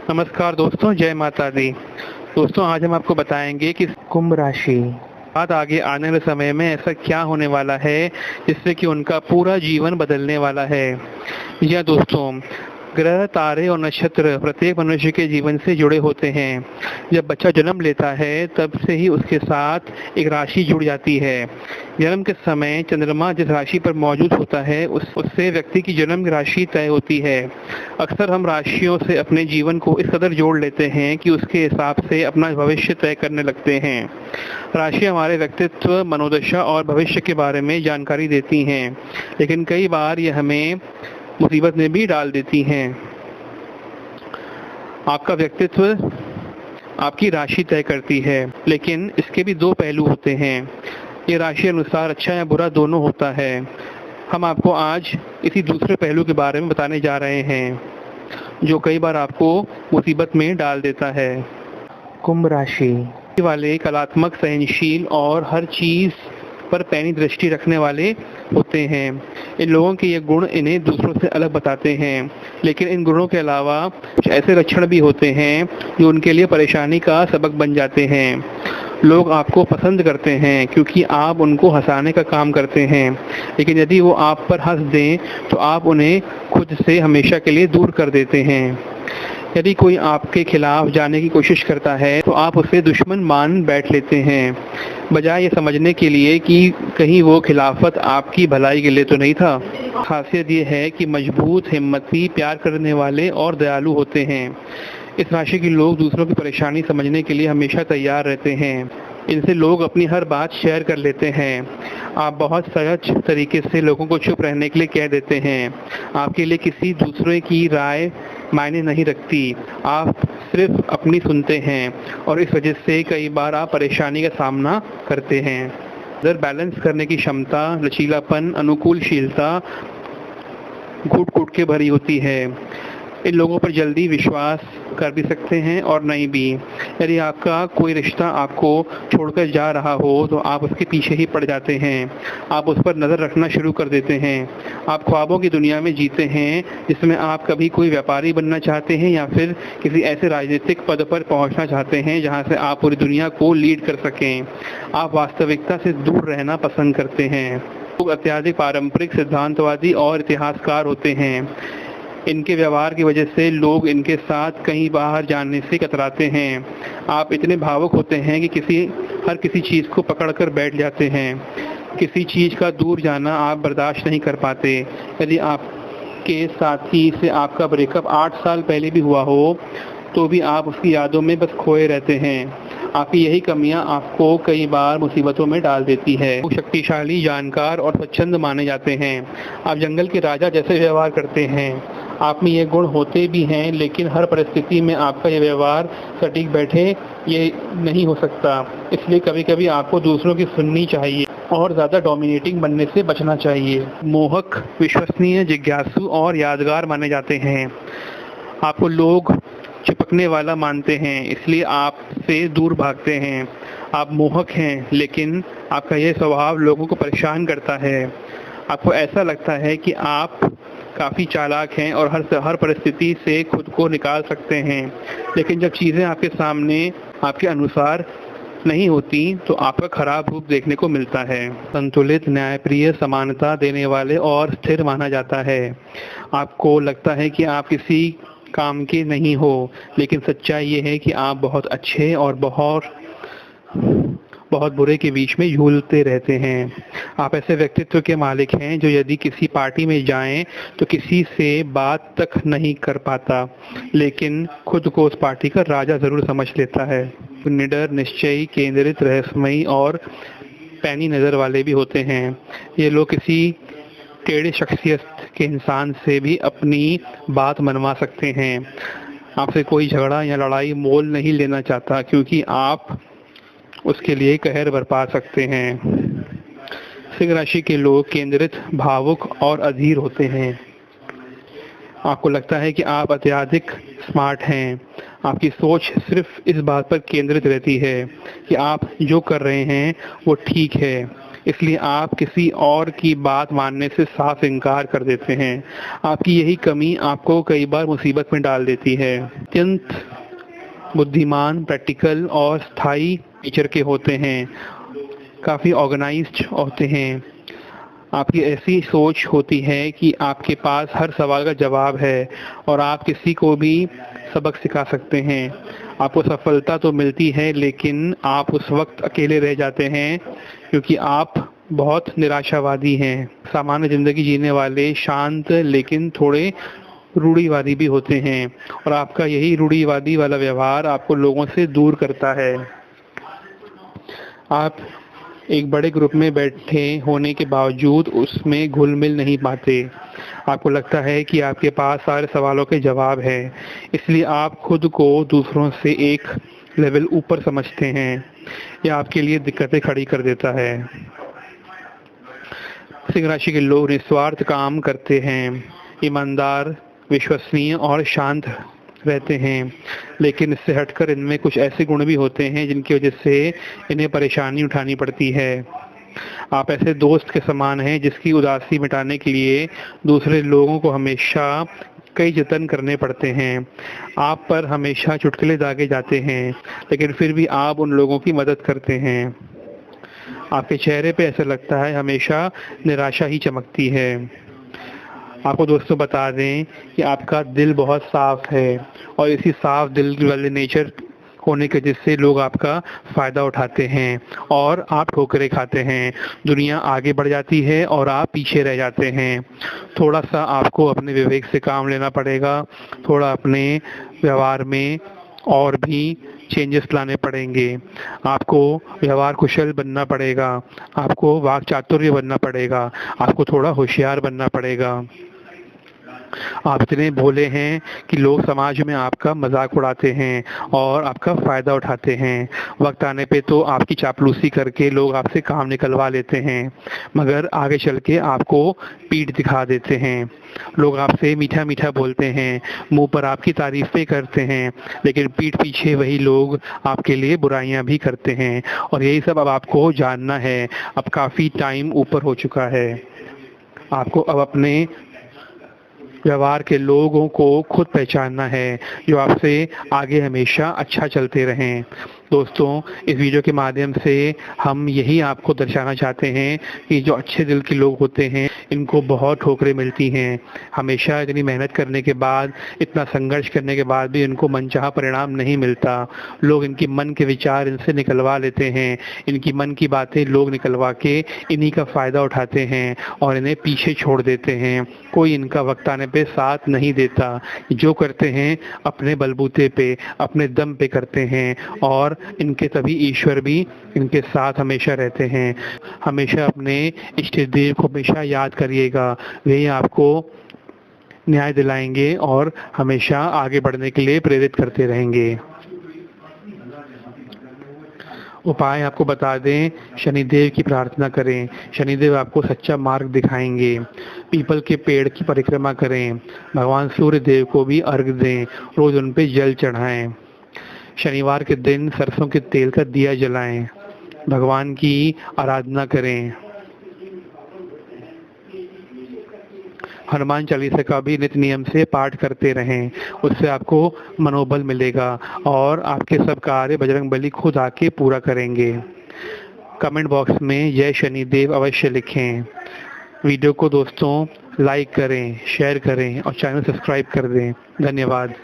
नमस्कार दोस्तों, जय माता दी। दोस्तों, आज हम आपको बताएंगे कि कुंभ राशि बाद आगे आने वाले समय में ऐसा क्या होने वाला है जिससे कि उनका पूरा जीवन बदलने वाला है। या दोस्तों, ग्रह, तारे और नक्षत्र प्रत्येक मनुष्य के जीवन से जुड़े होते हैं। जब बच्चा जन्म लेता है तब से ही उसके साथ एक राशि जुड़ जाती है। जन्म के समय चंद्रमा जिस राशि पर मौजूद होता है उससे व्यक्ति की जन्म की राशि तय होती है। अक्सर हम राशियों से अपने जीवन को इस कदर जोड़ लेते हैं कि उसके हिसाब से अपना भविष्य तय करने लगते हैं। राशि हमारे व्यक्तित्व, मनोदशा और भविष्य के बारे में जानकारी देती हैं, लेकिन कई बार ये हमें मुसीबत में भी डाल देती हैं। आपका व्यक्तित्व आपकी राशि तय करती है, लेकिन इसके भी दो पहलू होते हैं। ये राशि अनुसार अच्छा या बुरा दोनों होता है। हम आपको आज इसी दूसरे पहलू के बारे में बताने जा रहे हैं, जो कई बार आपको मुसीबत में डाल देता है। कुंभ राशि वाले कलात्मक, सहनशील और हर चीज पर पैनी दृष्टि रखने वाले होते हैं। इन लोगों के ये गुण इन्हें दूसरों से अलग बताते हैं, लेकिन इन गुणों के अलावा कुछ ऐसे लक्षण भी होते हैं जो उनके लिए परेशानी का सबक बन जाते हैं। लोग आपको पसंद करते हैं क्योंकि आप उनको हंसाने का काम करते हैं, लेकिन यदि वो आप पर हंस दें तो आप उन्हें खुद से हमेशा के लिए दूर कर देते हैं। यदि कोई आपके खिलाफ जाने की कोशिश करता है तो आप उसे दुश्मन मान बैठ लेते हैं, बजाय ये समझने के लिए कि कहीं वो खिलाफत आपकी भलाई के लिए तो नहीं था। खासियत ये है कि मजबूत, हिम्मती, प्यार करने वाले और दयालु होते हैं। इस राशि के लोग दूसरों की परेशानी समझने के लिए हमेशा तैयार रहते हैं। इनसे लोग अपनी हर बात शेयर कर लेते हैं। आप बहुत सहज तरीके से लोगों को चुप रहने के लिए कह देते हैं। आपके लिए किसी दूसरे की राय मायने नहीं रखती, आप सिर्फ अपनी सुनते हैं और इस वजह से कई बार आप परेशानी का सामना करते हैं। इधर बैलेंस करने की क्षमता, लचीलापन, अनुकूलशीलता घुट घुट के भरी होती है। इन लोगों पर जल्दी विश्वास कर भी सकते हैं और नहीं भी। यदि आपका कोई रिश्ता आपको छोड़कर जा रहा हो तो आप उसके पीछे ही पड़ जाते हैं। आप उस पर नज़र रखना शुरू कर देते हैं। आप ख्वाबों की दुनिया में जीते हैं जिसमें आप कभी कोई व्यापारी बनना चाहते हैं या फिर किसी ऐसे राजनीतिक पद पर पहुंचना चाहते हैं जहां से आप पूरी दुनिया को लीड कर सकें। आप वास्तविकता से दूर रहना पसंद करते हैं। लोग अत्यधिक पारंपरिक, सिद्धांतवादी और इतिहासकार होते हैं। इनके व्यवहार की वजह से लोग इनके साथ कहीं बाहर जाने से कतराते हैं। आप इतने भावुक होते हैं कि हर किसी चीज़ को पकड़कर बैठ जाते हैं। किसी चीज़ का दूर जाना आप बर्दाश्त नहीं कर पाते। यदि आपके साथी से आपका ब्रेकअप 8 साल पहले भी हुआ हो तो भी आप उसकी यादों में बस खोए रहते हैं। आपकी यही कमियां आपको कई बार मुसीबतों में डाल देती है। वो शक्तिशाली, जानकार और स्वच्छंद माने जाते हैं। आप जंगल के राजा जैसे व्यवहार करते हैं। आप में ये गुण होते भी हैं, लेकिन हर परिस्थिति में आपका ये व्यवहार सटीक बैठे ये नहीं हो सकता। इसलिए कभी कभी आपको दूसरों की सुननी चाहिए और ज़्यादा डोमिनेटिंग बनने से बचना चाहिए। मोहक, विश्वसनीय, जिज्ञासु और यादगार माने जाते हैं। आपको लोग चिपकने वाला मानते हैं, इसलिए आपसे दूर भागते हैं। आप मोहक हैं, लेकिन आपका यह स्वभाव लोगों को परेशान करता है। आपको ऐसा लगता है कि आप काफ़ी चालाक हैं और हर परिस्थिति से खुद को निकाल सकते हैं, लेकिन जब चीज़ें आपके सामने आपके अनुसार नहीं होती तो आपका खराब रूप देखने को मिलता है। संतुलित, न्यायप्रिय, समानता देने वाले और स्थिर माना जाता है। आपको लगता है कि आप किसी काम के नहीं हो, लेकिन सच्चाई ये है कि आप बहुत अच्छे और बहुत बुरे के बीच में झूलते रहते हैं। आप ऐसे व्यक्तित्व के मालिक हैं जो यदि किसी पार्टी में जाएं तो किसी से बात तक नहीं कर पाता, लेकिन खुद को उस पार्टी का राजा जरूर समझ लेता है। निडर, निश्चयी, केंद्रित, रहस्यमयी और पैनी नज़र वाले भी होते हैं। ये लोग किसी टेढ़े शख्सियत के इंसान से भी अपनी बात मनवा सकते हैं। आपसे कोई झगड़ा या लड़ाई मोल नहीं लेना चाहता, क्योंकि आप उसके लिए कहर बरपा सकते हैं। सिंह राशि के लोग केंद्रित, भावुक और अधीर होते हैं। आपको लगता है कि आप अत्यधिक स्मार्ट हैं। आपकी सोच सिर्फ इस बात पर केंद्रित रहती है कि आप जो कर रहे हैं वो ठीक है। इसलिए आप किसी और की बात मानने से साफ इनकार कर देते हैं। आपकी यही कमी आपको कई बार मुसीबत में डाल देती है। अत्यंत बुद्धिमान, प्रैक्टिकल और स्थायी नेचर के होते हैं, काफ़ी ऑर्गेनाइज्ड होते हैं। आपकी ऐसी सोच होती है कि आपके पास हर सवाल का जवाब है और आप किसी को भी सबक सिखा सकते हैं। आपको सफलता तो मिलती है, लेकिन आप उस वक्त अकेले रह जाते हैं क्योंकि आप बहुत निराशावादी हैं। सामान्य ज़िंदगी जीने वाले शांत लेकिन थोड़े रूढ़िवादी भी होते हैं और आपका यही रूढ़िवादी वाला व्यवहार आपको लोगों से दूर करता है। आप एक बड़े ग्रुप में बैठे होने के बावजूद उसमें घुल मिल नहीं पाते। आपको लगता है कि आपके पास सारे सवालों के जवाब हैं, इसलिए आप खुद को दूसरों से एक लेवल ऊपर समझते हैं। यह आपके लिए दिक्कतें खड़ी कर देता है। सिंह राशि के लोग निस्वार्थ काम करते हैं, ईमानदार, विश्वसनीय और शांत रहते हैं, लेकिन इससे हटकर इनमें कुछ ऐसे गुण भी होते हैं जिनकी वजह से इन्हें परेशानी उठानी पड़ती है। आप ऐसे दोस्त के समान हैं जिसकी उदासी मिटाने के लिए दूसरे लोगों को हमेशा कई जतन करने पड़ते हैं। आप पर हमेशा चुटकुले दागे जाते हैं, लेकिन फिर भी आप उन लोगों की मदद करते हैं। आपके चेहरे पे ऐसा लगता है हमेशा निराशा ही चमकती है। आपको दोस्तों बता दें कि आपका दिल बहुत साफ है और इसी साफ दिल वाले नेचर होने के वजह से लोग आपका फ़ायदा उठाते हैं और आप ठोकरें खाते हैं। दुनिया आगे बढ़ जाती है और आप पीछे रह जाते हैं। थोड़ा सा आपको अपने विवेक से काम लेना पड़ेगा, थोड़ा अपने व्यवहार में और भी चेंजेस लाने पड़ेंगे। आपको व्यवहार कुशल बनना पड़ेगा, आपको वाक चातुर्य बनना पड़ेगा, आपको थोड़ा होशियार बनना पड़ेगा। आप इतने भोले हैं कि लोग समाज में आपका मजाक उड़ाते हैं और आपका फ़ायदा उठाते हैं। वक्त आने पे तो आपकी चापलूसी करके लोग आपसे काम निकलवा लेते हैं, मगर आगे चल के आपको पीठ दिखा देते हैं। लोग आपसे मीठा मीठा बोलते हैं, मुंह पर आपकी तारीफ़ें करते हैं, लेकिन पीठ पीछे वही लोग आपके लिए बुराइयां भी करते हैं। और यही सब अब आपको जानना है। अब काफ़ी टाइम ऊपर हो चुका है। आपको अब अपने व्यवहार के लोगों को खुद पहचानना है जो आपसे आगे हमेशा अच्छा चलते रहें। दोस्तों, इस वीडियो के माध्यम से हम यही आपको दर्शाना चाहते हैं कि जो अच्छे दिल के लोग होते हैं इनको बहुत ठोकरें मिलती हैं। हमेशा इतनी मेहनत करने के बाद, इतना संघर्ष करने के बाद भी इनको मनचाहा परिणाम नहीं मिलता। लोग इनकी मन के विचार इनसे निकलवा लेते हैं, इनकी मन की बातें लोग निकलवा के इन्हीं का फ़ायदा उठाते हैं और इन्हें पीछे छोड़ देते हैं। कोई इनका वक्त आने पे साथ नहीं देता। जो करते हैं अपने बलबूते पे, अपने दम पे करते हैं और इनके तभी ईश्वर भी इनके साथ हमेशा रहते हैं। हमेशा अपने इष्ट देव को हमेशा याद करिएगा, वे आपको न्याय दिलाएंगे और हमेशा आगे बढ़ने के लिए प्रेरित करते रहेंगे। उपाय आपको बता दें, शनिदेव की प्रार्थना करें, शनिदेव आपको सच्चा मार्ग दिखाएंगे। पीपल के पेड़ की परिक्रमा करें, भगवान सूर्य देव को भी अर्घ दें, रोज़ उन पे जल चढ़ाएं। शनिवार के दिन सरसों के तेल का दिया जलाएं, भगवान की आराधना करें। हनुमान चालीसा का भी नित्य नियम से पाठ करते रहें, उससे आपको मनोबल मिलेगा और आपके सब कार्य बजरंगबली खुद आके पूरा करेंगे। कमेंट बॉक्स में जय शनिदेव अवश्य लिखें। वीडियो को दोस्तों लाइक करें, शेयर करें और चैनल सब्सक्राइब कर दें। धन्यवाद।